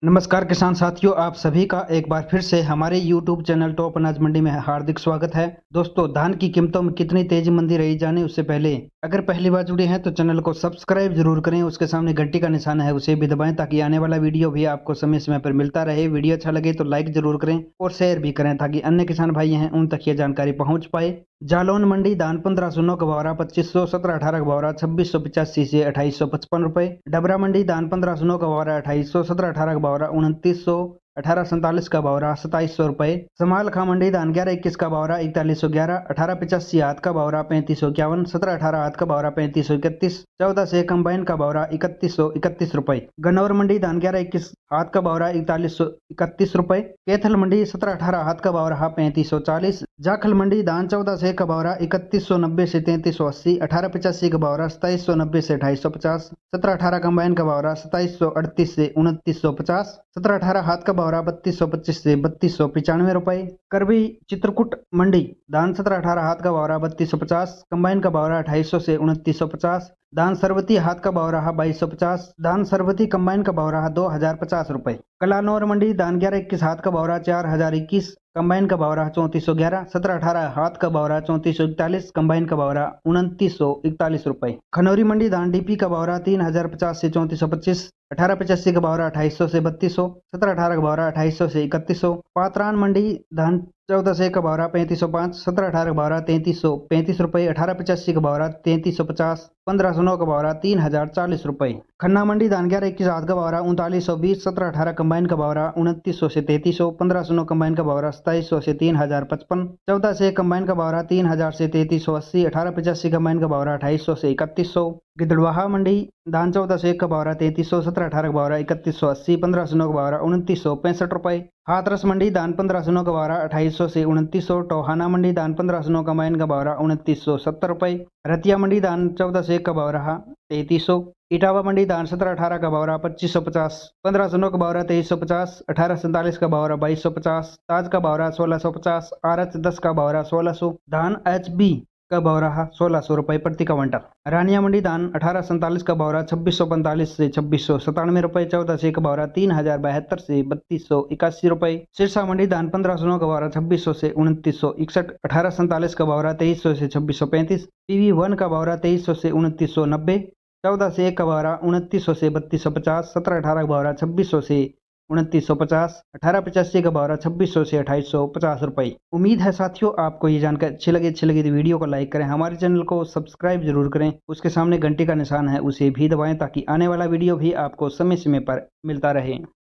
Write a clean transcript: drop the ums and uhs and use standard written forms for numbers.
नमस्कार किसान साथियों, आप सभी का एक बार फिर से हमारे YouTube चैनल टॉप अनाज मंडी में हार्दिक स्वागत है। दोस्तों, धान की कीमतों में कितनी तेजी मंदी रही जाने उससे पहले अगर पहली बार जुड़े हैं तो चैनल को सब्सक्राइब जरूर करें। उसके सामने घंटी का निशान है, उसे भी दबाएं ताकि आने वाला वीडियो भी आपको समय समय पर मिलता रहे। वीडियो अच्छा लगे तो लाइक जरूर करें और शेयर भी करें ताकि अन्य किसान भाई हैं उन तक ये जानकारी पहुंच पाए। जालौन मंडी धान 1509 का भावरा 2500, 1718 का भावरा 2685 से 2855 रुपए। डबरा मंडी धान 1509 का भावरा 2800, 1718 का भावरा 2900, 1847 का भावरा 2700 रुपए। समाल खा मंडी धान 1121 का भावरा 4111, 1885 हाथ का भावरा 3551, 1718 हाथ का भावरा 3531, 14 से कंबाइन का भावरा 3131 रुपए। गन्नौर मंडी धान 1121 हाथ का भावरा 4131 रुपए। कैथल मंडी 1718 हाथ का भावरा 3540। जाखल मंडी धान 14 से का भावरा 3190 से 3380, 1885 का भावरा 2790 से 2850, 1718 कंबाइन का भावरा 2738 से 2950, 1718 हाथ का भावरा 3225 से 3295 रुपए। करबी चित्रकूट मंडी धान 1718 हाथ का भावरा 3250, कंबाइन का भावरा 2800 से 2950, धान सरवती हाथ का भाव रहा 2250, धान सरवती कंबाइन का भाव रहा 2050 रुपए। कलानौर मंडी धान 1121 हाथ का भाव रहा 4021, कंबाइन का भाव रहा 3411, 1718 हाथ का भाव रहा 3441, कंबाइन का भाव रहा 2941 रुपए। खनौरी मंडी धान डीपी का भाव रहा 3050 से 3425, 1885 का भाव रहा 2800 से 3200, 1718 का भाव रहा 2800 से 3100। पात्रान मंडी धान 14 से का भाव रहा 3505, 1718 का भाव रहा 3335 रुपए, 1885 का भाव रहा 3350, 1509 का भाव रहा 3040 रुपए। खन्ना मंडी धान 1121 हाथ का भाव रहा 3920, 1718 कंबाइन का भाव रहा 2900 से 3300, 1509 कंबाइन का भाव रहा 2700 से 3055, 14 से कंबाइन का भाव रहा 3000 से 3380, 1885 कंबाइन का भाव रहा 2800 से 3100। गिद्धड़वाहा मंडी धान 14 से का भाव रहा 3300, 1718 का भाव रहा 3180, 1509 का भाव रहा 2965 रुपए। हाथरस मंडी धान 1509 का भाव रहा 2800 से 2900, टोहाना मंडी धान 1509 कंबाइन का भाव रहा 2970 रुपए। रतिया मंडी धान 14 से का भाव रहा 3300। इटावा मंडी धान 1718 का भाव रहा 2550, 1509 का भाव रहा 2350, 1847 का भाव रहा 2250, ताज का भाव रहा 1650, आरच 10 का भाव रहा 1600। धान HB का भाव रहा 1600 रुपए प्रति क्विंटल। रानिया मंडी धान 1847 का भाव रहा 2645 से 2697 रुपए, 14 से का भाव रहा 3072 से 3281 रुपए। सिरसा मंडी धान 1509 का भाव रहा 2600 से 2961, 1847 का भाव रहा 2300 से 2635, PV1 का भाव रहा 2300 से 2990, 14 से 1 का भाव रहा 2900 से 3250, 1718 का भाव रहा 2600 से 2950, 1885 का भाव रहा 2600 से 2850 रुपए। उम्मीद है साथियों आपको ये जानकारी अच्छी लगी तो वीडियो को लाइक करें, हमारे चैनल को सब्सक्राइब जरूर करें। उसके सामने घंटी का निशान है, उसे भी दबाएं ताकि आने वाला वीडियो भी आपको समय समय पर मिलता रहे।